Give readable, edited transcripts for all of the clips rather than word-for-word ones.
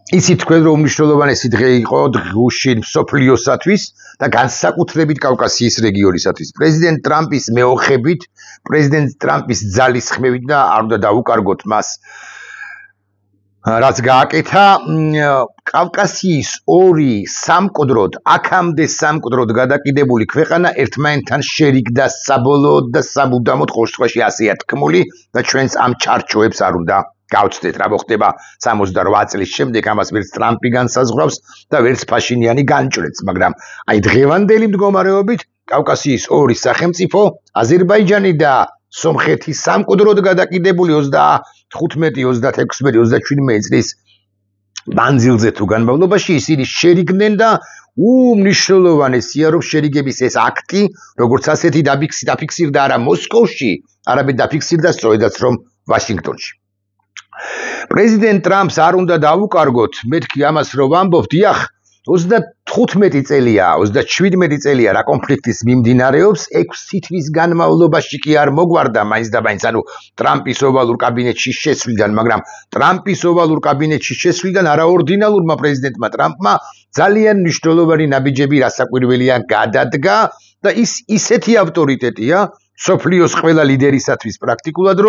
ისი თქვენ რომ უმნიშვნელოვანესი დღე იყო გუშინ მსოფლიოსათვის და განსაკუთრებით კავკასიის რეგიონისათვის. პრეზიდენტ ტრამპის მეოხებით, პრეზიდენტ ტრამპის ძალისხმევით და არ უნდა დაუკარგოთ მას რაც გააკეთა კავკასიის ორი სამკვდროდ, აქამდე სამკვდროდ გადაკიდებული ქვეყანა ერთმანეთთან შერიგდა საბოლოოდ და სამუდამოდ ყოველ შემთხვევაში ასეა თქმული და ჩვენს ამ ჩარჩოებს არ უნდა გავცდეთ რა მოხდება 68 წლის შემდეგ ამას ვერც ტრამპი განსაზღვრავს და ვერც ფაშინიანი განჭრեց, მაგრამ აი დღევანდელი მდგომარეობით კავკასიის ორი სახელმწიფო აზერბაიჯანი და სომხეთი სამკვდროდ გადაკიდებული 35-36-37 წლის მანძილზე თუ განმავლობაში ისინი შერიგდნენ და უმნიშვნელოვანესია რომ შერიგების ეს აქტი როგორც ასეთი დაფიქსირდა არა მოსკოვში, არამედ დაფიქსირდა სწორედაც რომ ვაშინგტონში. პრეზიდენტ ტრამპს არ უნდა დაუკარგოთ, მეთქი ამას რომ ვამბობ, დიახ, 35 წელია, 37 წელია რა კონფლიქტის მიმდინარეობს, 6 თვის განმავლობაში კი არ მოგვარდა მაინც და მაინც, ანუ ტრამპის ოვალურ კაბინეტში შესვლიდან, მაგრამ ტრამპის ოვალურ კაბინეტში შესვლიდან არაორდინალურმა პრეზიდენტმა ტრამპმა ძალიან მნიშვნელოვანი ნაბიჯები რასაკვირველია გადადგა და ის ისეთი ავტორიტეტია სოფლიოს ყველა ლიდერისათვის პრაქტიკულად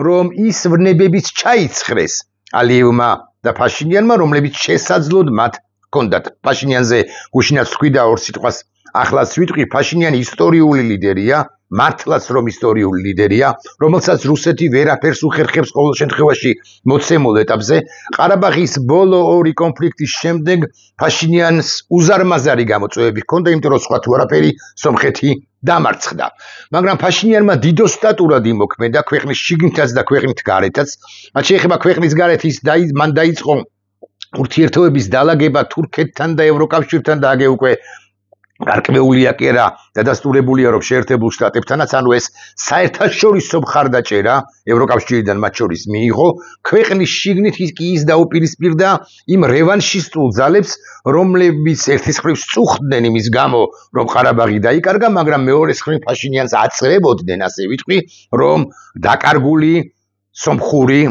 რომ ის ვნებებიც ჩაიცხრეს ალიევმა და ფაშინიანმა, რომლებიც შესაძლოდ მათ ჰქონდათ. ფაშინიანზე გუშინაც თქვიდა ორ სიტყვას, ახლაც ვიტყვი, ფაშინიანი ისტორიული ლიდერია, მართლაც რომ ისტორიული ლიდერია, რომელსაც რუსეთი ვერაფერს უხერხებს ყოველ შემთხვევაში მოცემულ ეტაპზე. ყარაბაღის ბოლო ორი კონფლიქტის შემდეგ ფაშინიანს უზარმაზარი გამოწვევები ჰქონდა, იმიტომ რომ სხვა თუ არაფერი სომხეთი დამარცხდა. მაგრამ ფაშინიანმა დიდო სტატურად იმოქმედა ქვეყნის შიგნითაც და ქვეყნით გარეთაც. მათ შეეხება ქვეყნის გარეთ მან დაიწყო ურთიერთობების დალაგება თურქეთთან და ევროკავშირთან და აგე უკვე გარკვეულია კი არა დადასტურებულია რომ შეერთებულ შტატებთანაც, ანუ ეს საერთაშორისო მხარდაჭერა ევროკავშირიდან მათ შორის მიიღო. ქვეყნის შიგნით კი ის დაუპირისპირდა იმ რევანშისტულ ძალებს, რომლებიც ერთის მხრივ სწუხდნენ იმის გამო, რომ ყარაბაღი დაიკარგა, მაგრამ მეორეს მხრივ ფაშინიანს აწრებოდნენ, ასე ვიტყვი, რომ დაკარგული სომხური,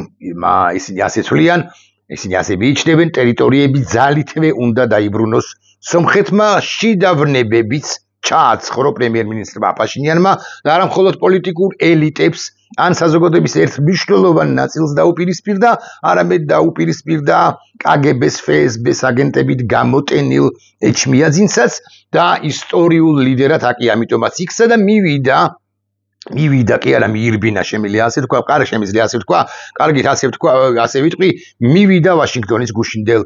ისინი ასე თვლიან, ისინი ასე მიიჩნევენ, ტერიტორიები ძალითვე უნდა დაიბრუნოს სომხეთმა. შიდა ვნებებიც ჩააცხრო პრემიერ-მინისტრმა ფაშინიანმა და არა მხოლოდ პოლიტიკურ ელიტებს ან საზოგადოების ერთ მნიშვნელოვან ნაწილს დაუპირისპირდა, არამედ დაუპირისპირდა კგბ-ს, FSB-ს აგენტებით გამოტენილ ეჩმიაძინსაც და ისტორიულ ლიდერად აკი ამიტომაც იქცა და მივიდა კი არა მიირბინა, შემიძლია ასე თქვა, შემიძლია ასე თქვა, კარგით ასე ვიტყვი, მივიდა ვაშინგტონის გუშინდელ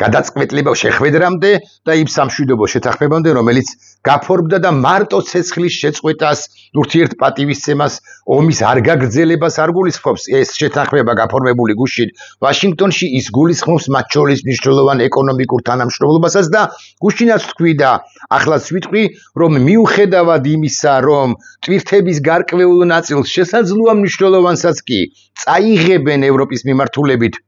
გადაწყვეტილება შეხვედრამდე და იმ სამშვიდობო შეთანხმებამდე, რომელიც გაფორმდა და მარტო ცეცხლის შეწყვეტას, ურთიერთპატივისცემას, ომის არ გაგრძელებას არ გულისხმობს. ეს შეთანხმება გაფორმებული გუშინ ვაშინგტონში, ის გულისხმობს მათ შორის მნიშვნელოვან ეკონომიკურ თანამშრომლობასაც და გუშინაც თქვი და ახლაც ვიტყვი, რომ მიუხედავად იმისა, რომ ტვირთების გარკვეულ ნაწილს შესაძლოა მნიშვნელოვანსაც კი წაიღებენ ევროპის მიმართულებით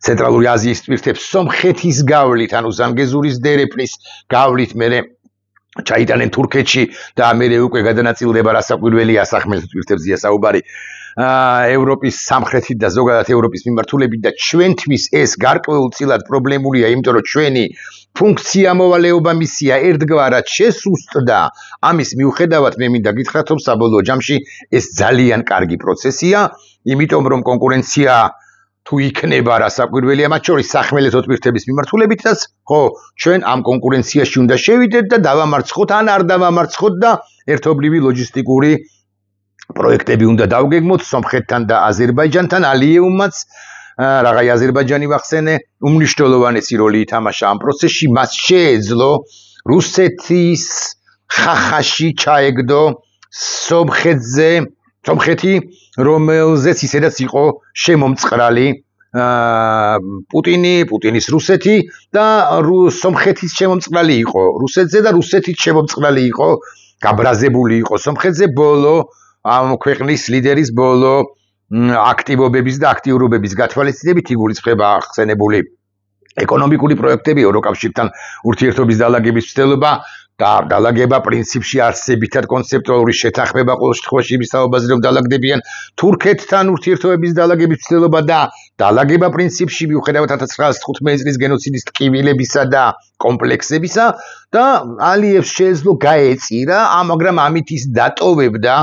ცენტრალური აზიის ტვირთებს სომხეთის გავლით, ანუ ზანგეზურის დერეფნის გავლით მერე ჩაიტანენ თურქეთში და მერე უკვე გადანაწილდება რასაკვირველია სახმელეთო ტვირთებზია საუბარი ევროპის სამხრეთით და ზოგადად ევროპის მიმართულებით და ჩვენთვის ეს გარკვეულწილად პრობლემულია, იმიტომ რომ ჩვენი ფუნქცია მოვალეობა მისია ერთგვარად შესუსტდა. ამის მიუხედავად მე მინდა გითხრათ, რომ საბოლოო ჯამში ეს ძალიან კარგი პროცესია, იმიტომ რომ კონკურენცია თუ იქნება რასაკვირველია მათ შორის სახმელეთო ტვირთების მიმართულებითაც, ხო, ჩვენ ამ კონკურენციაში უნდა შევიდეთ და დავამარცხოთ ან არ დავამარცხოთ და ერთობლივი ლოჯისტიკური პროექტები უნდა დავგეგმოთ სომხეთთან და აზერბაიჯანთან. ალიევმაც რაღაცა აზერბაიჯანი ვახსენე, უმნიშვნელოვანესი როლი ითამაშა ამ პროცესში, მას შეეძლო რუსეთის ხახაში ჩაეგდო სომხეთი, რომელზეც ისედაც იყო შემომწყრალი პუტინის რუსეთი და სომხეთის შემომწყრალი იყო რუსეთზე და რუსეთიც შემომწყრალი იყო, გაბრაზებული იყო სომხეთზე ბოლო ამ ქვეყნის ლიდერის ბოლო აქტივობების და აქტიურობების გათვალისწინებით იგულისხმება ახსენებული ეკონომიკური პროექტები, ევროკავშირთან ურთიერთობის დალაგების მცდელობა და დალაგება პრინციპში არსებითად კონცეპტუალური შეთანხმება ყოველ შემთხვევაში იმის თაობაზე რომ დალაგდებიან თურქეთთან ურთიერთობების დალაგების მცდელობა და დალაგება პრინციპში მიუხედავად 1915 წლის გენოციდის ტკივილებისა და კომპლექსებისა და ალიევს შეეძლო გაეწირა, მაგრამ ამით ის დატოვებდა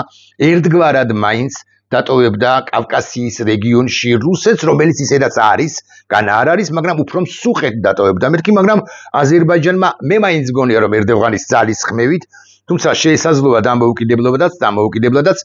ერთგვარად მაინც დატოვებდა კავკასიის რეგიონში რუსეთს, რომელიც ისედაც არის, გან არ არის, მაგრამ უფრო მსუხეთ დატოვებდა მეთქი, მაგრამ აზერბაიჯანმა მე მაინც გონია რომ ერდოღანის ძალის ხმევით, თუმცა შეესაძლოა დამოუკიდებლადაც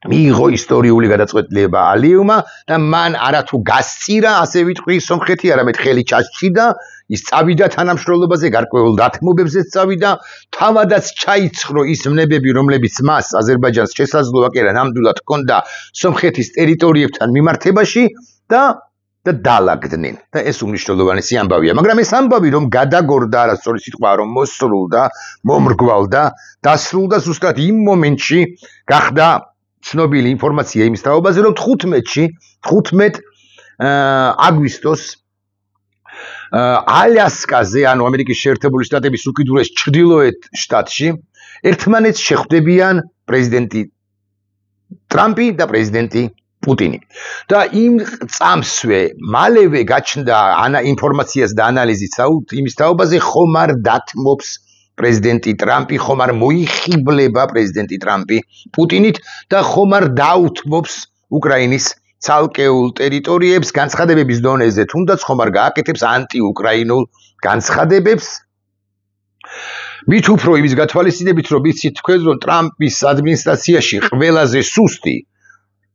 მიიღო ისტორიული გადაწყვეტილება ალიევმა და მან არათუ გასწირა, ასე ვიტყვი, სომხეთი, არამედ ხელი ჩაჩიდა, ის წავიდა თანამშრომლობაზე, გარკვეულ დათმობებზეც წავიდა, თავადაც ჩაიცხრო ის ვნებები, რომლებიც მას აზერბაიჯანს შესაძლოა კი არა ნამდვილად ჰქონდა სომხეთის ტერიტორიებთან მიმართებაში და დაალაგდნენ. და ეს უმნიშვნელოვანესი ამბავია, მაგრამ ეს ამბავი რომ გადაგორდა, არასწორი სიტყვა რომ მოსრულდა, მომრგვალდა, დასრულდა ზუსტად იმ მომენტში გახდა ცნობილი ინფორმაცია იმის თაობაზე, რომ 15 აგვისტოს ალასკაზე, ანუ ამერიკის შეერთებული შტატების უკიდურეს ჩრდილოეთ შტატში, ერთმანეთს შეხვდებიან პრეზიდენტი ტრამპი და პრეზიდენტი პუტინი. და იმ წამსვე მალევე გაჩნდა ინფორმაციას და ანალიზიც იმის თაობაზე, ხომ არ დათმობს პრეზიდენტი ტრამპი, ხომ არ მოიხიბლება პრეზიდენტი ტრამპი პუტინით და ხომ არ დაუთმობს უკრაინის ცალკეულ ტერიტორიებს განცხადებების დონეზე, თუნდაც ხომ არ გააკეთებს ანტიუკრაინულ განცხადებებს. მით უფრო იმის გათვალისწინებით, რომ იცით თქვენ, რომ ტრამპის ადმინისტრაციაში ყველაზე სუსტი,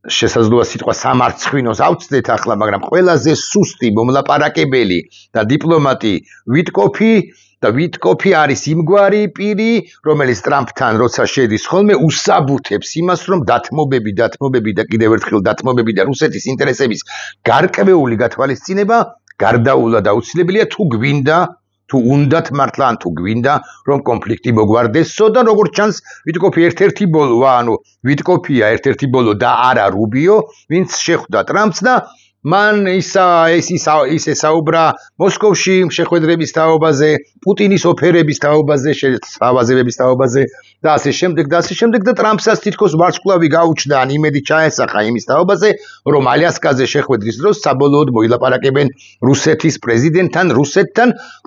შესაძლოა სიტყვა სამარცხვინოს ავწდეთ ახლა, მაგრამ ყველაზე სუსტი მომლაპარაკებელი და დიპლომატი ვიტკოფი არის იმგვარი პირი, რომელიც ტრამპთან როცა შედის ხოლმე უსაბუთებს იმას, რომ დათმობები და კიდევ ერთხელ დათმობები და რუსეთის ინტერესების გარკვეული გათვალისწინება გარდაულად აუცილებელია თუ უნდათ მართლა ან თუ გვინდა რომ კონფლიქტი მოგვარდესო და როგორც ჩანს ვიტკოფი ერთ-ერთი ბოლოა, ანუ ვიტკოფია ერთ-ერთი ბოლო და არა რუბიო, ვინც შეხვდა ტრამპს და მან ის ესაუბრა მოსკოვში შეხვედრების თაობაზე, პუტინის ოფერების თაობაზე, სავაზებების თაობაზე და ასე შემდეგ და ტრამპსაც თითქოს ვარსკვლავი გაუჩნდა, ან იმედი ჩაესახა იმის თაობაზე, რომ ალასკაზე შეხვედრის დროს საბოლოოდ მოილაპარაკებენ რუსეთის პრეზიდენტთან,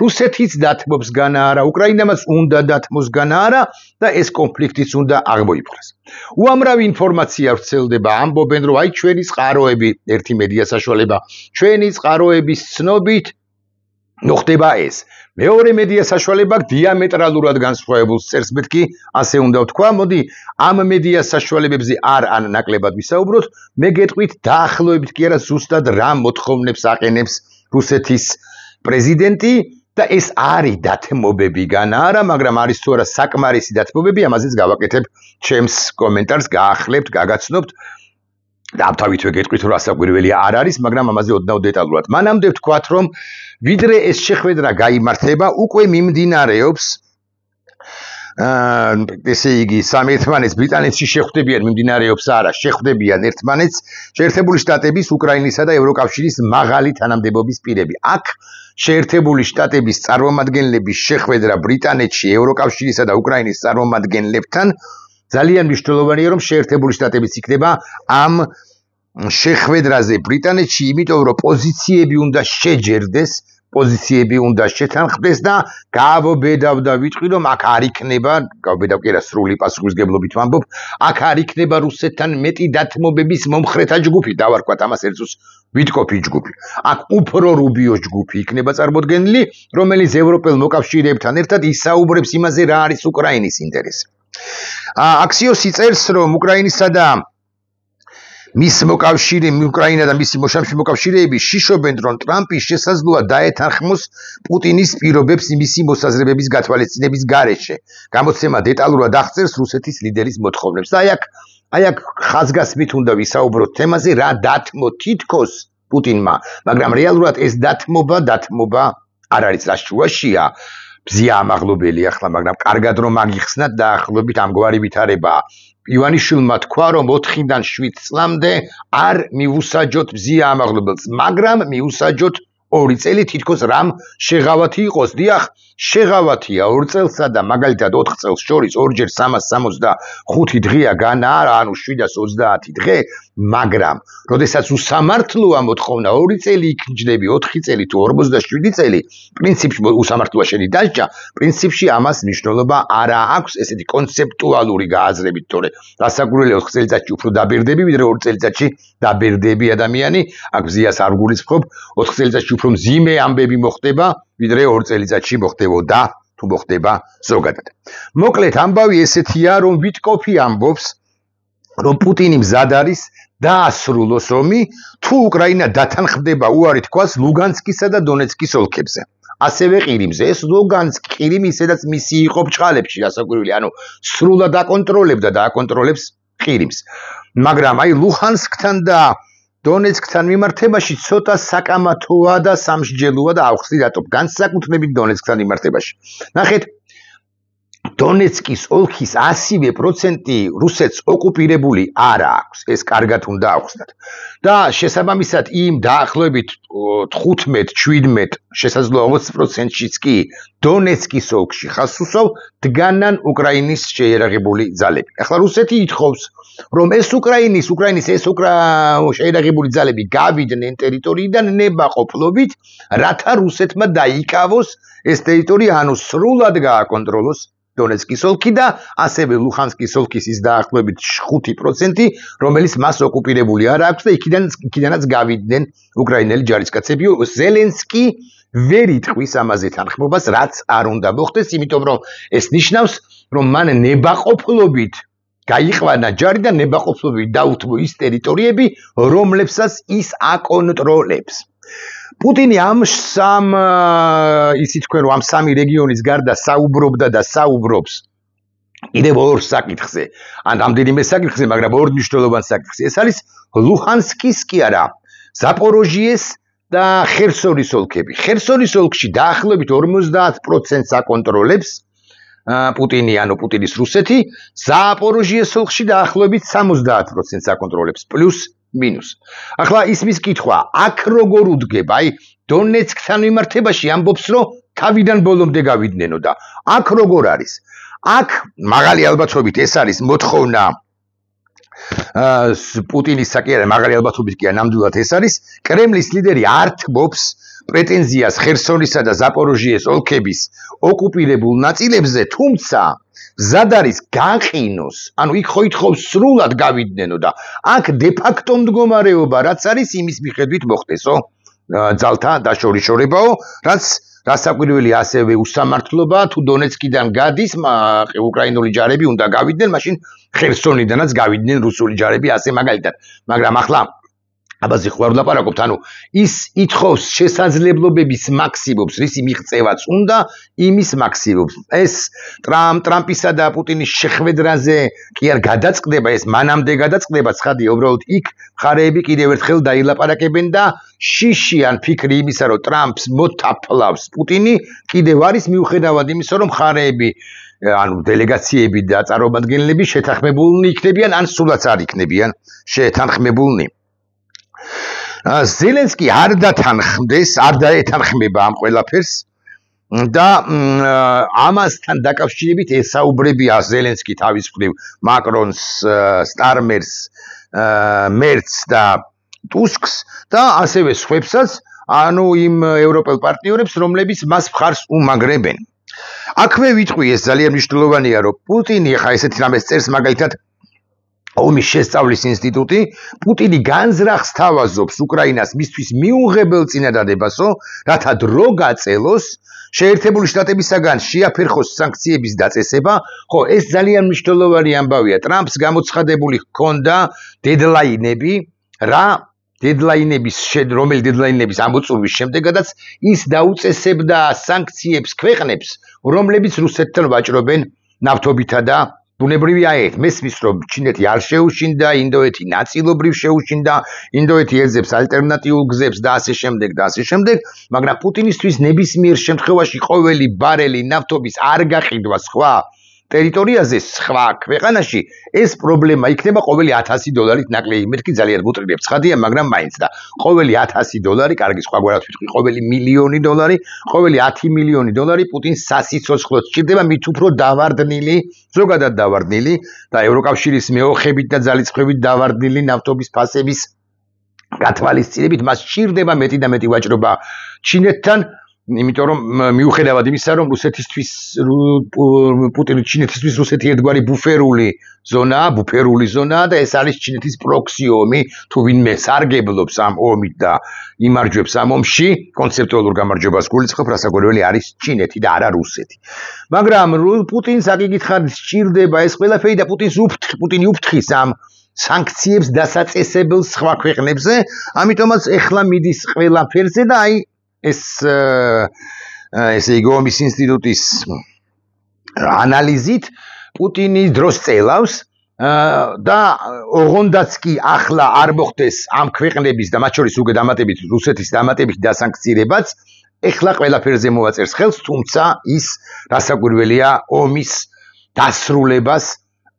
რუსეთიც დათმობს განა არა, უკრაინამაც უნდა დათმოს განა არა და ეს კონფლიქტიც უნდა აღმოიფხვრას. უამრავი ინფორმაცია ვრცელდება, ამბობენ, რომ აი ჩვენი წყაროები, ერთი მედია საშუალება, ჩვენი წყაროების ცნობით მოხდება ეს. მეორე მედია საშუალება დიამეტრალურად განსხვავებულს წერს, მეთქი ასე უნდა ვთქვა, მოდი ამ მედია საშუალებებზე არ ნაკლებად ვისაუბროთ, მე გეტყვით დაახლოებით კი არა ზუსტად რა მოთხოვნებს აყენებს რუსეთის პრეზიდენტი და ეს არის დათმობები განა არა, მაგრამ არის თუ არა საკმარისი დათმობები, ამაზეც გავაკეთებ ჩემს კომენტარს, გაახლებთ, გაგაცნობთ და ამთავითვე გეტყვით რომ ასაკვირველია არ არის, მაგრამ ამაზე ოდნავ დეტალურად. მანამდე ვთქვათ, რომ ვიდრე ეს შეხვედრა გაიმართება, უკვე მიმდინარეობს ესე იგი სამი ერთმანეთს ბრიტანეთში შეხვდებიან, მიმდინარეობს არა, შეხვდებიან ერთმანეთს შეერთებული შტატების, უკრაინისა და ევროკავშირის მაღალი თანამდებობის პირები. აქ შეერთებული შტატების წარმომადგენლების შეხვედრა ბრიტანეთში ევროკავშირისა და უკრაინის წარმომადგენლებთან ძალიან მნიშვნელოვანია, რომ შეერთებული შტატებიც იქნება ამ შეხვედრაზე ბრიტანეთში, იმიტომ რომ პოზიციები უნდა შეჯერდეს, პოზიციები უნდა შეთანხმდეს და გავბედავ და ვიტყვი, რომ აქ არ იქნება, გავბედავ კი არა სრული პასუხისგებლობით ვამბობ, აქ არ იქნება რუსეთთან მეტი დათმობების მომხრეთა ჯგუფი, დავარქვათ ამას ერთს ვიტკოფი ჯგუფი. აქ უფრო რუბიო ჯგუფი იქნება წარმოდგენილი, რომელიც ევროპელ მოკავშირეებთან ერთად ისაუბრებს იმაზე, რა არის უკრაინის ინტერესი. აქსიოსი წერს, რომ უკრაინისა და უკრაინა და მისი მოშამში მოკავშირეები შიშობენ, რომ ტრამპი შესაძლოა დაეთანხმოს პუტინის პირობებს მისი მოსაზრებების გათვალისწინების გარეშე. გამოცემა დეტალურად აღწერს რუსეთის ლიდერის მოთხოვნებს. და აი აქ ხაზგასმით უნდა ვისაუბროთ თემაზე, რა დათმო თითქოს პუტინმა, მაგრამ რეალურად ეს დათმობა არ არის რაშუაშია. ბზია ამაღლობელი ახლა, მაგრამ კარგად რომ აგიხსნათ დაახლოებით ამგვარი ვითარებაა. ივანიშვილმა თქვა, რომ 4-დან 7 წლამდე არ მიუსაჯოთ ბზია ამაღლობელს, მაგრამ მიუსაჯოთ 2 წელი თითქოს რამ შეღავათი იყოს. დიახ, შეღავათია 2 წელსა და მაგალითად 4 წელს შორის 2-ჯერ 365 დღეა განა არა, ანუ 730 დღე მაგრამ როდესაც უსამართლოა მოთხოვნა 2 წელი იქნჯდები 4 წელი თუ 47 წელი პრინციპში უსამართლოა შენი დასჯა პრინციპში ამას მნიშვნელობა არ აქვს ესეთი კონცეპტუალური გააზრებით თორე დასაკვირველია 4 წელიწადში უფრო დაბერდები ვიდრე 2 წელიწადში დაბერდები ადამიანი აქ ზიას არ გულისხმობ 4 წელიწადში უფრო მძიმე ამბები მოხდება ვიდრე 2 წელიწადში მოხდებოდა თუ მოხდება ზოგადად მოკლედ ამბავი ესეთია რომ ვიტკოფი ამბობს რომ პუტინი მზად არის დაასრულოს ომი თუ უკრაინა დათანხმდება უარი თქვას ლუგანსკისა და დონეცკის ოლქებზე ასევე ყირიმზე ეს ლუგანსკი ყირიმი სადაც მისი იყო ბჭყალებში ასაკვირველი ანუ სრულად აკონტროლებდა და აკონტროლებს ყირიმს მაგრამ აი ლუჰანსკთან და დონეცკთან მიმართებაში ცოტა საკამათოა და სამსჯელოა და ავხსნი რატომ განსაკუთრებით დონეცკთან მიმართებაში ნახეთ დონეცკის ოლქის 100% რუსეთს ოკუპირებული არ აქვს ეს კარგად უნდა ავხსნათ და შესაბამისად იმ დაახლოებით 15-17 შესაძლოა 20%-შიც კი დონეცკის ოლქში ხასუსოვ დგანან უკრაინის შეიარაღებული ძალები ახლა რუსეთი ითხოვს რომ ეს უკრაინის შეიარაღებული ძალები გავიდნენ ტერიტორიიდან ნებაყოფლობით რათა რუსეთმა დაიკავოს ეს ტერიტორია ანუ სრულად გააკონტროლოს დონეცკის ოლქი და ასევე ლუჰანსკის ოლქის ის დაახლოებით 5% რომელიც მას ოკუპირებული არ აქვს და იქიდანაც გავიდნენ უკრაინელი ჯარისკაცები ზელენსკი ვერ იტყვის ამაზე თანხმობას რაც არ უნდა მოხდეს იმიტომ რომ ეს ნიშნავს რომ მან ნებაყოფლობით გაიყვანა ჯარი და ნებაყოფლობით დაუთმო ის ტერიტორიები რომლებსაც ის აკონტროლებს პუტინი ამ სამი რეგიონის გარდა საუბრობდა და საუბრობს კიდევ ორ საკითხზე ან რამდენიმე საკითხზე მაგრამ ორ მნიშვნელოვან საკითხზე ეს არის ლუჰანსკის კი არა ზაპოროჟიეს და ხერსონის ოლქები ხერსონის ოლქში დაახლოებით 50%-ს აკონტროლებს პუტინი ანუ პუტინის რუსეთი ზაპოროჟიეს ოლქში დაახლოებით 70%-ს აკონტროლებს პლუს მინუს. ახლა ისმის კითხვა, აქ როგორ უდგება? აი, დონეცკთან მიმართებაში ამბობს, რომ თავიდან ბოლომდე გავიდნენ და აქ როგორ არის? აქ მაღალი ალბათობით ეს არის მოთხოვნა პუტინის საკითხი, მაღალი ალბათობით კი ნამდვილად ეს არის. კრემლის ლიდერი არ თმობს პრეტენზიას ხერსონისა და ზაპოროჟიეს ოლქების ოკუპირებულ ნაწილებზე, თუმცა მზად არის გაყინოს, ანუ იქ ხო ითხოვს სრულად გავიდნენ და აქ დე-ფაქტო მდგომარეობა რაც არის იმის მიხედვით მოხდესო ძალთა დაშორიშორებაო, რაც რასაკვირველი ასევე უსამართლობა თუ დონეცკიდან გადის უკრაინული ჯარები უნდა გავიდნენ, მაშინ ხერსონიდანაც გავიდნენ რუსული ჯარები ასე მაგალითად, მაგრამ ახლა აბაზე ხო არ ვლაპარაკობთ, ანუ ის ითხოვს შესაძლებლობების მაქსიმუმს, რისი მიღწევაც უნდა, იმის მაქსიმუმს. ეს ტრამპისა და პუტინის შეხვედრაზე კი არ გადაწყდება, ეს მანამდე გადაწყდება, ცხადია, უბრალოდ იქ მხარეები კიდევ ერთხელ დაილაპარაკებენ და შიში ან ფიქრი იმისა, რომ ტრამპს მოთაფლავს პუტინი, კიდევ არის მიუხედავად იმისა, რომ მხარეები ანუ დელეგაციები და წარმომადგენლები შეთანხმებულნი იქნებიან, ან სულაც არ იქნებიან შეთანხმებულნი. ზელენსკი არ დათანხმდეს, არ დაეთანხმება ამ ყველაფერს და ამასთან დაკავშირებით ესაუბრებია ზელენსკი თავის მხრივ მაკრონს, სტარმერს, მერცს და ტუსკს და ასევე სხვებსაც, ანუ იმ ევროპელ პარტნიორებს, რომლებიც მას მხარს უმაგრებენ. აქვე ვიტყვი ეს ძალიან მნიშვნელოვანია, რომ პუტინი ხა ესეთი რამეს წერს მაგალითად ომის შესწავლის ინსტიტუტი პუტინი განზრახს თავაზობს უკრაინას მისთვის მიუღებელ წინადადებასო, რათა დრო გაწელოს შეერთებული შტატებისაგან შეაფერხოს სანქციების დაწესება, ხო ეს ძალიან მნიშვნელოვანი ამბავია. ტრამპს გამოცხადებული ჰქონდა დედლაინები, რომელი დედლაინების ამოწურვის შემდეგაც ის დაუწესებდა სანქციებს ქვეყნებს, რომლებიც რუსეთთან ვაჭრობენ ნავთობითა და ბუნებრივია ერთ მესმის რომ ჩინეთი არ შეუშინდა, ინდოეთი ნაწილობრივ შეუშინდა, ინდოეთი ეძებს ალტერნატიულ გზებს და ასე შემდეგ და ასე შემდეგ, მაგრამ პუტინისთვის ნებისმიერ შემთხვევაში ყოველი ბარელი ნავთობის არ გაყიდვა სხვა ტერიტორიაზე სხვა ქვეყანაში ეს პრობლემა იქნება ყოველი $1000 ნაკლები. მეთქი ძალიან გუტრირებს ხადია, მაგრამ მაინც და ყოველი $1000, კარგი სხვაგვარად ვიტყვი, ყოველი $1,000,000, ყოველი $10,000,000 პუტინს სასიცოცხლოდ სჭირდება, მით უფრო დავარდნილი, ზოგადად დავარდნილი და ევროკავშირის მეოხებით და ძალისხმევით დავარდნილი ნავთობის ფასების გათვალისწინებით მას სჭირდება მეტი და მეტი ვაჭრობა ჩინეთთან. იმიტომ რომ მიუხედავად იმისა, რომ რუსეთისთვის ჩინეთისთვის რუსეთი ერთგვარი ბუფერული ზონაა და ეს არის ჩინეთის პროქსი ომი, თუ ვინმე სარგებლობს ამ ომით და იმარჯვებს ამ ომში, კონცეპტუალურ გამარჯვებას გულისხმობ, რასაკვირველი არის ჩინეთი და არა რუსეთი. მაგრამ პუტინს აკითხად სჭირდება ეს ყველაფერი და პუტინი უფრთხის ამ სანქციებს დასაწესებელ სხვა ქვეყნებზე, ამიტომაც ეხლა მიდის ყველაფერზე და აი ესე იგი ომის ინსტიტუტის ანალიზით პუტინი დროს წელავს და ოღონდაც კი ახლა არ მოხდეს ამ ქვეყნების და მათ შორის უკვე დამატებით რუსეთის დამატებით დასანქცირებაც ეხლა ყველაფერზე მოვაწერს ხელს, თუმცა ის რასაკვირველია ომის დასრულებას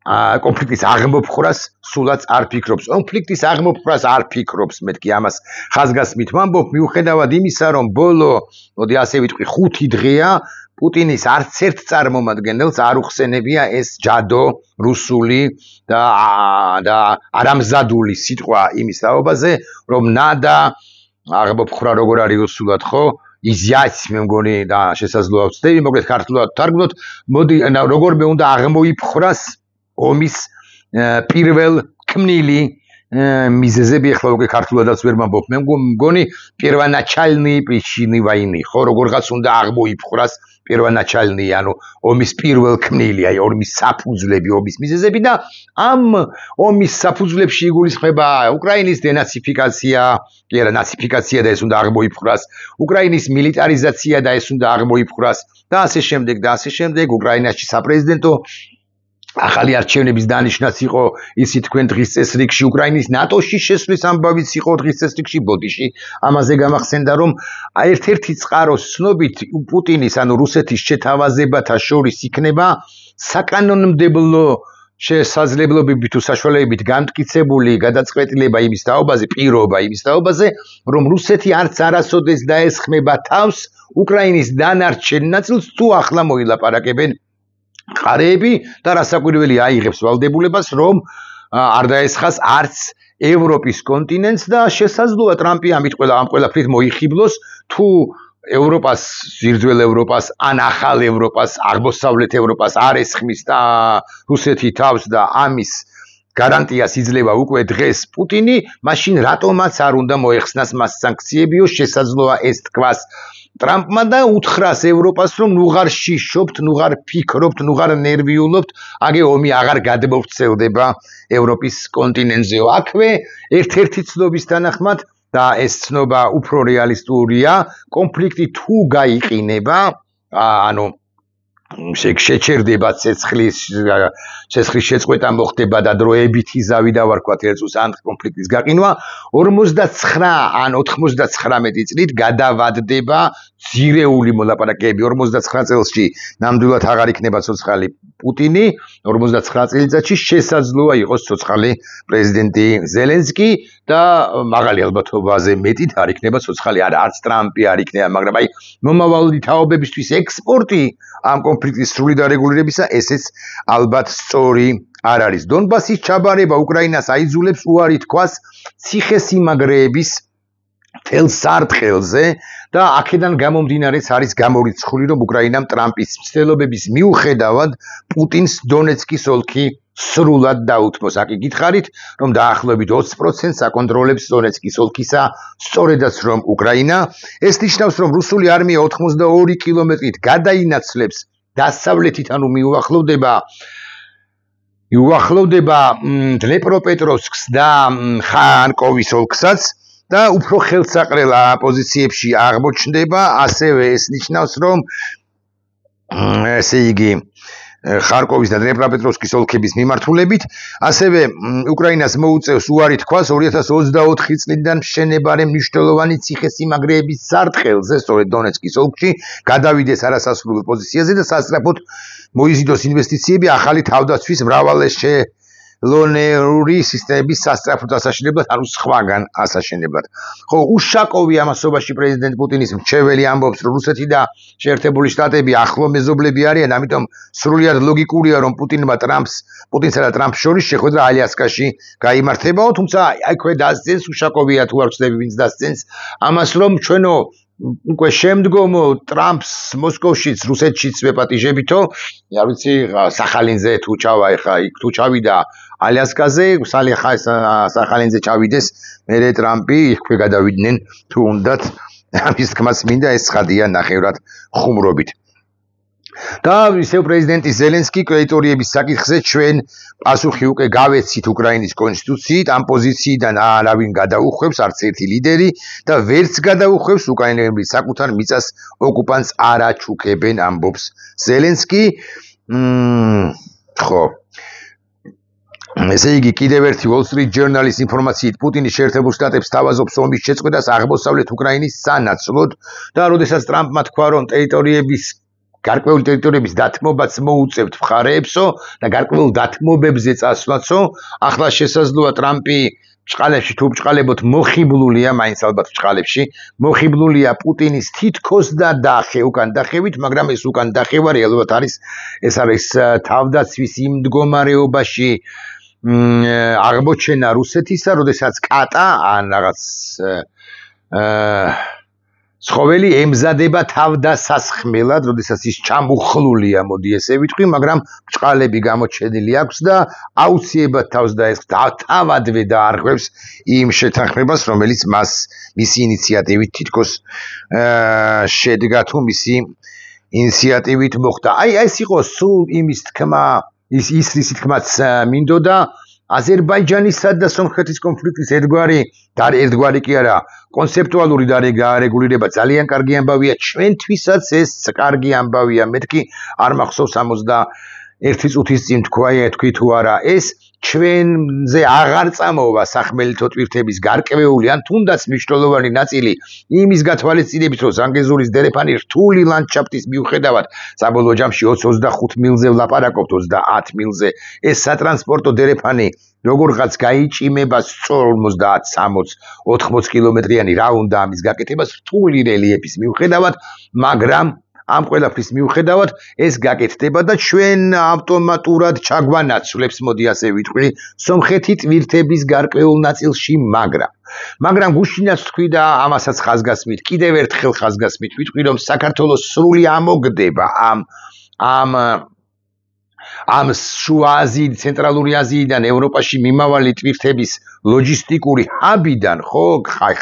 კონფლიქტის აღმოფხვრას სულაც არ ფიქრობს. კონფლიქტის აღმოფხვრას არ ფიქრობს, მეთქი ამას ხაზგასმით ვამბობ, მიუხედავად იმისა, რომ ბოლო, მოდი ასე ვიტყვი, 5 დღეა პუტინის არც ერთ წარმომადგენელს არ უხსენებია ეს ჯადო რუსული და არამზადული სიტყვა იმის თაობაზე, რომ ნადა აღმოფხვრა როგორ არის რუსულად, ხო? იზიაც მე მგონი და შესაძლოა ვცდები, მოკლედ ქართულად თარგმნოთ, მოდი როგორმე უნდა აღმოიფხვრას ომის პირველ ქმნილი მიზეზები, ახლა უკვე ქართულადაც ვერ ვამბობ, მე მგონი პირველначальные причины войны, ხო, როგორღაც უნდა აღმოიფხვრას პირველначальные, ანუ ომის პირველ ქმნილი, აი ომის საფუძვლები, ომის მიზეზები და ამ ომის საფუძვლებში იგულისხმება უკრაინის დენაციფიკაცია, კი არა, ნაციფიკაცია და ეს უნდა აღმოიფხვრას, უკრაინის მილიტარიზაცია და ეს უნდა აღმოიფხვრას და ასე შემდეგ, უკრაინაში საპრეზიდენტო ახალი არჩევნების დანიშნაც იყო ისი თქვენ დღის წესრიგში უკრაინის ნატოში შესვლის ამბავიც იყო დღის წესრიგში ბოდიში ამაზე გამახსენდა რომ ერთ-ერთი წყაროს ცნობით პუტინის ანუ რუსეთის შეთავაზებათა შორის იქნება საკანონმდებლო შესაძლებლობები თუ საშუალებებით განმტკიცებული გადაწყვეტილება იმის თაობაზე, პირობა იმის თაობაზე, რომ რუსეთი არც არასოდეს დაესხმება თავს უკრაინის დანარჩენ ნაწილს თუ ახლა მოილაპარაკებენ ყარეები და რასაკვირველი აიღებს ვალდებულებას, რომ არ დაესხას არც ევროპის კონტინენტს და შესაძლოა ტრამპი ამ ყველაფრით მოიხიბლოს, თუ ევროპას, ძირძველ ევროპას, ან ახალ ევროპას, აღმოსავლეთ ევროპას არ ესხმის და რუსეთი თავს და ამის გარანტიას იძლევა უკვე დღეს პუტინი, მაშინ რატომაც არ უნდა მოეხსნას მას სანქციებიო, შესაძლოა ეს თქვას ტრამპმა და უთხრას ევროპას, რომ ნუღარ შიშობთ, ნუღარ ფიქრობთ, ნუღარ ნერვიულობთ, აგე ომი აღარ გადმოვრცელდება ევროპის კონტინენტზეო. აქვე ერთ-ერთი ცნობის თანახმად და ეს ცნობა უფრო რეალისტურია, კონფლიქტი თუ გაიყინება, ანუ შეჩერდება ცეცხლის შეწყვეტა მოხდება და დროებითი ზავი დავარქვათ ერთ წუთს ან კონფლიქტის გაყინვა 49 ან 99 წლით გადავადდება ძირეული მოლაპარაკებები 49 წელსში ნამდვილად აღარ იქნება ცოცხალი პუტინი 49 წელიწადში შესაძლოა იყოს ცოცხალი პრეზიდენტი ზელენსკი და მაღალი ალბათობაზე მეტით არ იქნება ცოცხალი არც ტრამპი არ იქნება მაგრამ აი მომავალი თაობებისთვის ექსპორტი ამ კონფლიქტის სრული დარეგულირებისა ესეც ალბათ სწორი არ არის. დონბასის ჩაბარება უკრაინას აიძულებს უარი თქვას ციხესიმაგრეების თელ სარტყელზე და აქედან გამომდინარეც არის გამორიცხული, რომ უკრაინამ ტრამპის მცდელობების მიუხედავად პუტინს დონეცკის ოლქი სრულად დაუთმოს. აქ იგითხარით, რომ დაახლოებით 20% აკონტროლებს დონეცკის ოლქისა, სწორედაც რომ უკრაინა. ეს ნიშნავს, რომ რუსული არმია 82 კილომეტრით გადაინაცვლებს დასავლეთით, ანუ მიუახლოვდება დნეპროპეტროვსკს და ხარკოვის ოლქსაც და უფრო ხელსაყრელ პოზიციებში აღმოჩნდება, ასევე ეს ნიშნავს, რომ ესე იგი ხარკოვის და დნეპროპეტროვსკის ოლქების მიმართულებით, ასევე უკრაინას მოუწევს უარი თქვას 2024 წლიდან მშენებარე მნიშვნელოვანი ციხესიმაგრეების სარტყელზე, სწორედ დონეცკის ოლქში, გადავიდეს არასასრულო პოზიციაზე და სასწრაფოდ მოიზიდოს ინვესტიციები ახალი თავდაცვის მრავალეშელონური სისტემების სასწრაფოდ ასაშენებლად, ანუ სხვაგან ასაშენებლად. ხო, უშაკოვი ამასობაში პრეზიდენტ პუტინის მრჩეველი ამბობს, რომ რუსეთი და შეერთებული შტატები ახლო მეზობლები არიან, ამიტომ სრულიად ლოგიკურია, რომ პუტინსა და ტრამპს შორის შეხვედრა ალიასკაში გაიმართებაო, თუმცა აქვე დასძენს უშაკოვია თუ არ ვცდები ვინც დასძენს ამას, რომ ჩვენო უკვე შემდგომ ტრამპს მოსკოვშიც, რუსეთშიც ვეპატიჟებითო, არ ვიცი, სახალინზე თუ ჩავა, ეხა იქ თუ ჩავიდა ალიასკაზე, სახალინზე ჩავიდეს, მერე ტრამპი იქვე გადავიდნენ თუ უნდათ, ამის თქმაც მინდა, ეს ცხადია ნახევრად ხუმრობით. და ისევ პრეზიდენტი ზელენსკი კრედიტორიების საკითხზე ჩვენ პასუხი უკვე გავეცით უკრაინის კონსტიტუციით, ამ პოზიციიდან არავინ გადაუხვევს, არც ერთი ლიდერი და ვერც გადაუხვევს უკრაინელები საკუთარ მიწას ოკუპანტს არ აჩუქებენ, ამბობს ზელენსკი. ხო. ესე იგი, კიდევ ერთი Wall Street Journal-ის ინფორმაციით, პუტინი შეერთებულ შტატებს თავაზობს ომის შეწყვეტას აღმოსავლეთ უკრაინის სანაცვლოდ და როდესაც ტრამპმა თქვა, რომ გარკვეული ტერიტორიების დათმობაც მოუწევთ მხარეებსო და გარკვეულ დათმობებზე წასვლაცო, ახლა შესაძლოა ტრამპი ბჭყალებში თუ ბჭყალებოთ მოხიბლულია, მაინც ალბათ ბჭყალებში, მოხიბლულია პუტინის თითქოს და უკან დახევით, მაგრამ ეს უკან დახევა რეალურად ეს არის თავდაცვის იმ მდგომარეობაში აღმოჩენა რუსეთისა, როდესაც კატა ან რაღაც ცხოველი ემზადება თავდასასხმელად, როდესაც ის ჩამოხლულია, მოდი ესე ვიტყვი, მაგრამ ბჭყალები გამოჩენილი აქვს და აუცილებლად თავს თავადვე დაარღვევს იმ შეთანხმებას, რომელიც მისი ინიციატივით თითქოს შედგა თუ მისი ინიციატივით მოხდა. აი ეს იყო სულ იმის თქმა, ისრისი თქმაც მინდოდა აზერბაიჯანისა და სომხეთის კონფლიქტის ერთგვარი კი არა, კონცეპტუალური დარეგულირება ძალიან კარგი ამბავია, ჩვენთვისაც ეს კარგი ამბავია, მეთქი არ მახსოვს 61 წუთის წინ თქვი თუ არა, ეს ჩვენზე აღარ წამოვა სახმელეთო ტვირთების გარკვეული ან თუნდაც მნიშვნელოვანი ნაწილი იმის გათვალისწინებით, რომ ზანგეზურის დერეფანი რთული ლანდშაფტის მიუხედავად, საბოლოო ჯამში 25 მილზე ვლაპარაკობთ, 30 მილზე, ეს სატრანსპორტო დერეფანი როგორღაც გაიჭიმება სწორ 50-60-80 კილომეტრიანი რა უნდა ამის გაკეთებას რთული რელიეფის მიუხედავად, მაგრამ ამ ყველაფრის მიუხედავად ეს გაკეთდება და ჩვენ ავტომატურად ჩაგვანაცვლებს, მოდი ასე ვიტყვი, სომხეთი ტვირთების გარკვეულ ნაწილში, მაგრამ გუშინაც თქვი და ამასაც ხაზგასმით, კიდევ ერთხელ ხაზგასმით ვიტყვი, რომ საქართველოს სრული ამოგდება ამ შუა აზიიდან, ცენტრალური აზიიდან ევროპაში მიმავალი ტვირთების ლოჯისტიკური ჰაბიდან, ხო,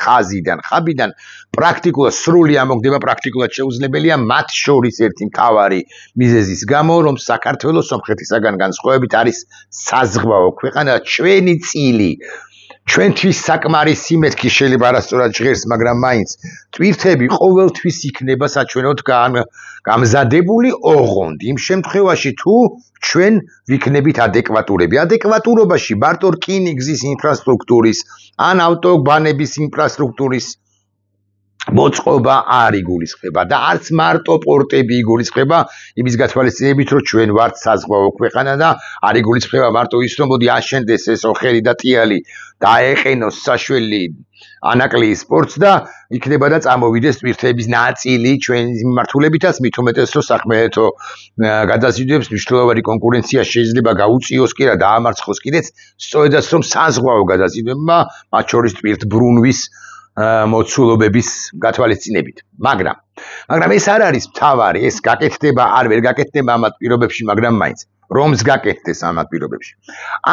ხაზიდან, პრაქტიკულად სრული ამოგდება პრაქტიკულად შეუძლებელია, მათ შორის ერთი მთავარი მიზეზის გამო, რომ საქართველოს სომხეთისაგან განსხვავებით არის საზღვაო ქვეყანა, ჩვენი წილი ჩვენთვის საკმარისი მეთქი შეიძლება არასწორად ჟღერს, მაგრამ მაინც ტვირთები ყოველთვის იქნება საჩვენოდ გამზადებული ოღონდ იმ შემთხვევაში თუ ჩვენ ვიქნებით ადეკვატურები. ადეკვატურობაში მარტო რკინიგზის ინფრასტრუქტურის ან ავტობანების ინფრასტრუქტურის მოწყობა არ იგულისხმება და არც მარტო პორტები იგულისხმება იმის გათვალისწინებით, რომ ჩვენ ვართ საზღვაო ქვეყანა და არ იგულისხმება მარტო ის, რომ მოდი აშენდეს ეს ოხერი და ტიალი და აეყენოს საშველი ანაკლიის სპორტს და იქნება და წამოვიდეს ტვირთების ნაწილი ჩვენი მიმართულებითაც, მით უმეტეს რომ სახმელეთო გადაზიდვებს მნიშვნელოვანი კონკურენცია შეიძლება გაუწიოს კი რა დაამარცხოს კიდეც, სწორედაც რომ საზღვაო გადაზიდვებმა, მათ შორის ტვირთბრუნვის მოცულობების გათვალისწინებით. მაგრამ ეს არ არის მთავარი, ეს გაკეთდება, არ ვერ გაკეთდება ამათ პირობებში, მაგრამ მაინც რომს გაკეთდეს ამათ პირობებში.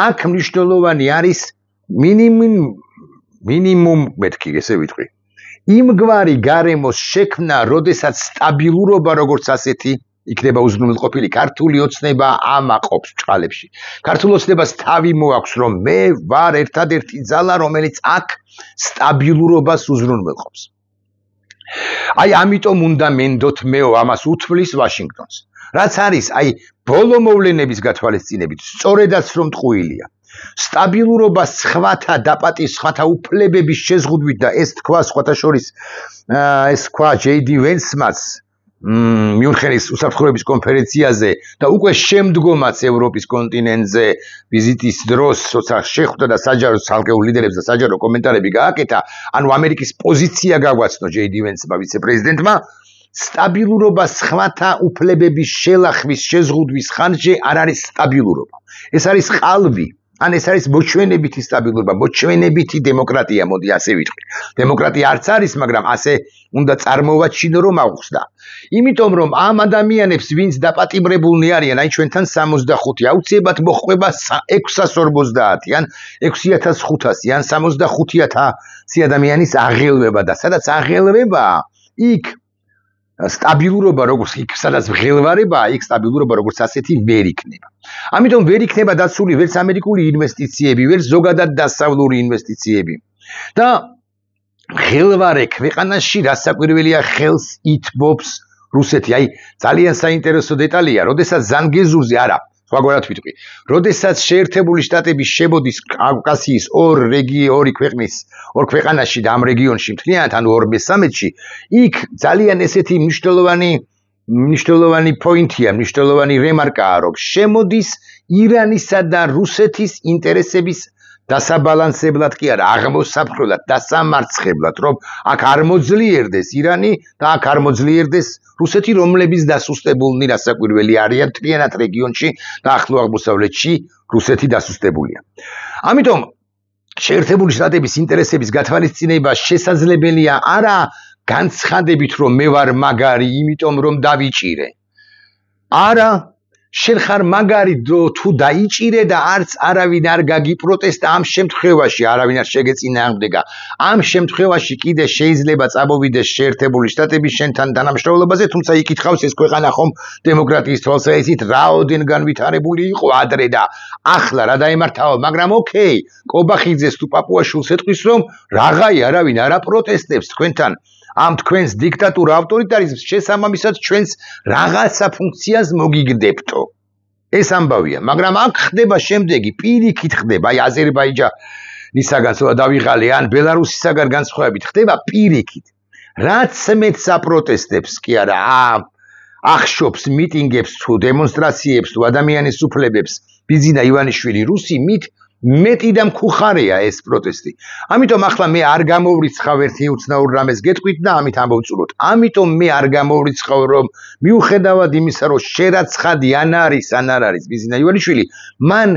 აქ მნიშვნელოვანი არის მინიმუმ მეთქი, ესე ვიტყვი. იმგვარი გარემოს შექმნა, როდესაც სტაბილურობა როგორც ასეთი იქნება უზრუნველყოფილი, ქართული ოცნება ამაყობს ბჭყალებში. ქართულ ოცნებას თავი მოაქვს, რომ მე ვარ ერთადერთი ძალა, რომელიც აქ სტაბილურობას უზრუნველყოფს. აი ამიტომ უნდა მენდოთ მეო ამას უთვლის ვაშინგტონს. რაც არის აი ბოლო მოვლენების გათვალისწინებით სწორედაც რომ ტყუილია სტაბილურობა სხვათა დაპატის სხვათა უფლებების შეზღუდვით და ეს თქვა სხვათა შორის ეს თქვა JD Vance-მაც მიუნხენის უსაფრთხოების კონფერენციაზე და უკვე შემდგომაც ევროპის კონტინენტზე ვიზიტის დროს როცა შეხვდა და საჯარო ცალკეულ ლიდერებს და საჯარო კომენტარები გააკეთა ანუ ამერიკის პოზიცია გაგვაცნო JD Vance-მა ვიცე-პრეზიდენტმა სტაბილურობა სხვათა უფლებების შელახვის შეზღუდვის ხანჯზე არ არის სტაბილურობა ეს არის ყალბი ან ეს არის მოჩვენებითი სტაბილურობა, მოჩვენებითი დემოკრატია, მოდი ასე ვიტყვი. დემოკრატია არც არის, მაგრამ ასე უნდა წარმოვაჩინო რომ აუხსნა. იმიტომ რომ ამ ადამიანებს, ვინც დაპატიმრებულნი არიან, აი ჩვენთან 65, აუცილებლად მოხვება 650 ან 6500 ან 75000 ადამიანის აღელვება და სადაც აღელვებაა, იქ სტაბილურობა როგორც იქ სადაც ღელვარებაა, იქ სტაბილურობა როგორც ასეთი ვერ იქნება. ამიტომ ვერ იქნება დაცული ვერც ამერიკული ინვესტიციები, ვერც ზოგადად დასავლური ინვესტიციები. და ღელვარე ქვეყანაში რასაკვირველია ხელს ითბობს რუსეთი. აი ძალიან საინტერესო დეტალია, როდესაც ზანგეზურზე არა სხვაგვარად ვიტყვი. როდესაც შეერთებული შტატები შემოდის კავკასიის ორ ქვეყანაში და ამ რეგიონში მთლიანად ანუ 2/3-ში, იქ ძალიან ესეთი მნიშვნელოვანი პოინტია, მნიშვნელოვანი რემარკაა, რომ შემოდის ირანისა და რუსეთის ინტერესების დასაბალანსებლად კი არა, აღმოსაფრთხებლად, დასამარცხებლად, რომ აქ არ მოძლიერდეს ირანი და აქ არ მოძლიერდეს რუსეთი, რომლების დასუსტებულნი რასაკვირველი არიან მთლიანად რეგიონში და ახლო აღმოსავლეთში რუსეთი დასუსტებულია. ამიტომ შეერთებული შტატების ინტერესების გათვალისწინება შესაძლებელია არა განცხადებით, რომ მე ვარ მაგარი, იმიტომ რომ დავიჭირე. არა შენ ხარ მაგარი თუ დაიჭირე და არც არავინ არ გაგიპროტესტა ამ შემთხვევაში არავინ არ შეგეწინააღმდეგა ამ შემთხვევაში კიდე შეიძლება წამოვიდეს შეერთებული შტატები შენთან თანამშრომლობაზე თუმცა იკითხავს ეს ქვეყანა ხომ დემოკრატიის თვალსაზრისით რაოდენ განვითარებული იყო ადრე და ახლა რა დაემართავა მაგრამ ოკეი კობახიძეს თუ პაპუაშვილს ეთქვის რომ რაღაცა არავინ არ აპროტესტებს თქვენთან ამ თქვენს დიქტატურა ავტორიტარიზმს შესაბამისად ჩვენს რაღაცა ფუნქციას მოგიგდებთო. ეს ამბავია, მაგრამ აქ ხდება შემდეგი, პირიქით ხდება, აი აზერბაიჯანისაგან დავიღალე ან ბელარუსისაგან განსხვავებით ხდება პირიქით. რაც მეც აპროტესტებს კი არა, ახშობს მიტინგებს თუ დემონსტრაციებს თუ ადამიანის უფლებებს ბიზინა ივანიშვილი რუსი მით მეტი და მქუხარეა ეს პროტესტი. ამიტომ ახლა მე არ გამოვრიცხავ ერთი უცნაურ რამეს გეტყვით და ამით ამბობწულოთ. ამიტომ მე არ გამოვრიცხავ რომ მიუხედავად იმისა რომ შერაცხადი ან არის ან არ არის ბიზინა ივანიშვილი, მან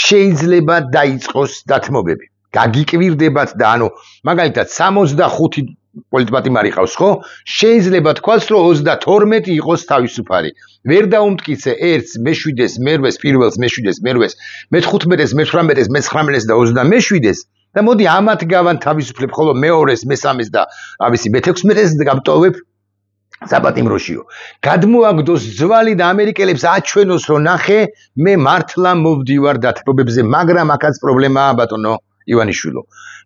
შეიძლება დაიწყოს დათმობები. გაგიკვირდებათ და ანუ მაგალითად 65 პოლიტპატიმარი ყავს ხო? შეიძლება თქვას რომ 32 იყოს თავისუფალი. ვერ დაუმტკიცე ერთს, მე-7-ს, მე-8-ს, პირველს, მე-7-ს, მე-8-ს, მე-15-ს, მე-18-ს, მე-19-ს და 27-ს და მოდი ამათ გავან თავისუფლებ, ხოლო მე-2-ს, მე-3-ს და ამისი მე-16-ს გამტოვებ საპატიმროშიო. გადმოაგდოს ძვალი და ამერიკელებს აჩვენოს რომ ნახე, მე მართლა მოვდივარ დათმობებზე, მაგრამ აქაც პრობლემაა ბატონო ივანიშვილო.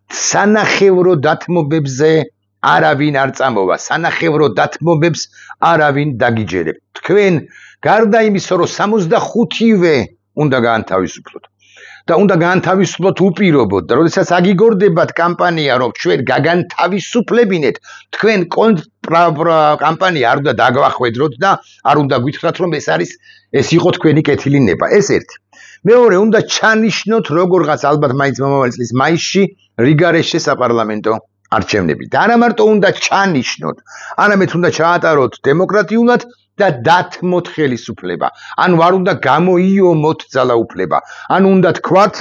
სანახევრო დათმობებზე არავინ არ წამოვა, სანახევრო დათმობებს არავინ დაგიჯერებ. თქვენ გარდა იმისა, რომ 65-ვე უნდა გაანთავისუფლოთ და უნდა გაანთავისუფლოთ უპირობოდ და როდესაც აგიგორდებათ კამპანია, რომ ჩვენ გაგანთავისუფლებინეთ, თქვენ კამპანია არ უნდა დაგვახვედროთ და არ უნდა გითხრათ, რომ ეს იყო თქვენი კეთილი ნება. ეს ერთი. მეორე, უნდა ჩანიშნოთ როგორღაც ალბათ მაინც მომავალი წლის მაისში რიგარეშე საპარლამენტო არჩევნები. და არა მარტო უნდა ჩანიშნოთ, არამედ უნდა ჩაატაროთ დემოკრატიულად და დათმოთ ხელისუფლება. ანუ არ უნდა გამოიომოთ ძალაუფლება. ანუ უნდა თქვათ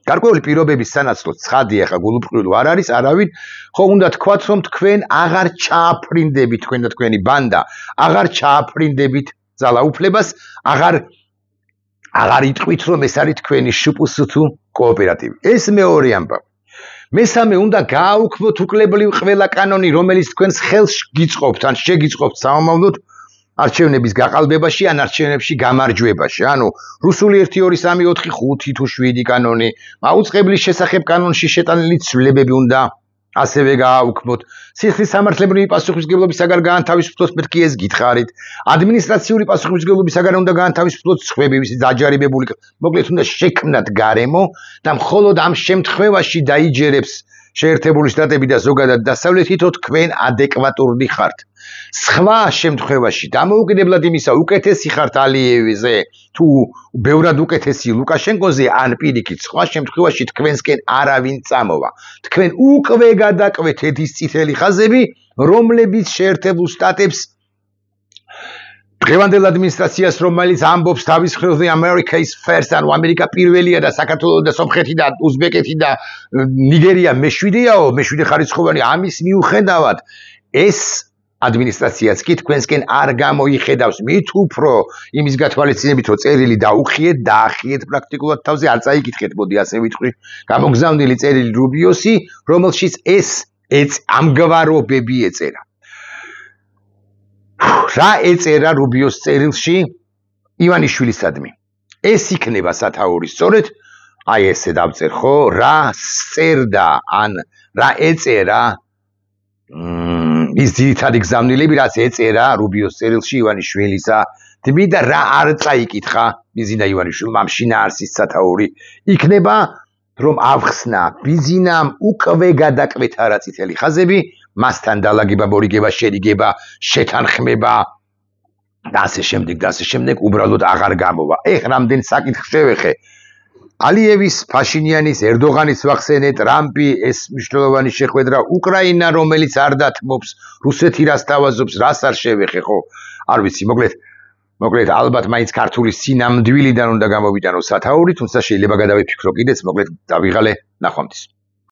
გარკვეული პირობების სანაცვლოდ ცხადია ხა გულუბრყვილო არ არის არავინ, ხო უნდა თქვათ რომ თქვენ აღარ ჩააფრინდებით თქვენ და თქვენი ბანდა, აღარ ჩააფრინდებით ძალაუფლებას, აღარ იტყვით რომ ეს არის თქვენი შპს თუ კოოპერატივი. ეს მეორე ამბავი. მესამე უნდა გააუქმოთ უკლებლივ ყველა კანონი, რომელიც თქვენს ხელს გიწყობთ, ან შეგიწყობთ სამომავლოდ არჩევნების გაყალბებაში, ან არჩევნებში გამარჯვებაში. ანუ რუსული 1 2 3 4 5 თუ 7 კანონი, მაუწყებლის შესახებ კანონში შეტანილი ცვლილებები უნდა ასევე გააუქმოთ. სიხლის სამართლებრივი პასუხისმგებლობისაგან გაანთავისუფლოთ, მეთქი ეს გითხარით. ადმინისტრაციული პასუხისმგებლობისაგან უნდა გაანთავისუფლოთ სხვები, ვისაც დაჯარიმებული, მოკლედ უნდა შექმნათ გარემო და მხოლოდ ამ შემთხვევაში დაიჯერებს შეერთებული შტატები და ზოგადად დასავლეთი, თუ თქვენ ადეკვატურნი ხართ. სხვა შემთხვევაში დამოუკიდებლად იმისა, უკეთესი ხართ ალიევიზე თუ ბევრად უკეთესი ლუკაშენკოზე, ან პირიქით, სხვა შემთხვევაში თქვენსკენ არავინ წამოვა. თქვენ უკვე გადაკვეთ ეთის წითელი ხაზები, რომლებიც შეერთებულ შტატებს დღევანდელ ადმინისტრაციას, რომელიც ამბობს თავის ხელზე America is first, ანუ ამერიკა პირველია და საქართველო და სომხეთი და უზბეკეთი და ნიგერია მეშვიდეაო, მეშვიდე ხარისხოვანი, ამის მიუხედავად ეს ადმინისტრაციაც კი თქვენსკენ არ გამოიხედავს, მით უფრო იმის გათვალისწინებით, რომ წერილი დაუხიეთ, დაახიეთ პრაქტიკულად თავზე, არ წაიკითხეთ, მოდი ასე ვიტყვი, გამოგზავნილი წერილი რუბიოსი, რომელშიც ეს ამგვარობები ეწერა. რა ეწერა რუბიოს წერილში ივანიშვილისადმი? ეს იქნება სათაური სწორედ, აი ესე დავწერ ხო, რა წერდა, ან რა ეწერა ის ძირითადი გზავნილები, რაც ეწერა რუბიოს წერილში ივანიშვილისა თმი და რა არ წაიკითხა ბიზინა ივანიშვილმა ამ შინაარსის სათაური, იქნება, რომ ავხსნა ბიზინამ უკვე გადაკვეთა რა წითელი ხაზები, მასთან დალაგება, მორიგება, შერიგება, შეთანხმება და ასე შემდეგ, უბრალოდ აღარ გამოვა. რამდენ საკითხს შევეხე. ალიევის, ფაშინიანის, ერდოღანის ვახსენე, ტრამპი, ეს მნიშვნელოვანი შეხვედრა, უკრაინა, რომელიც არ დათმობს, რუსეთი რას თავაზობს, რას არ შევეხე, ხო? არ ვიცი, მოკლედ ალბათ მაინც ქართული სინამდვილიდან უნდა გამოვიტანო სათაური, თუმცა შეიძლება გადავიფიქრო კიდეც, მოკლედ დავიღალე, ნახვამდის.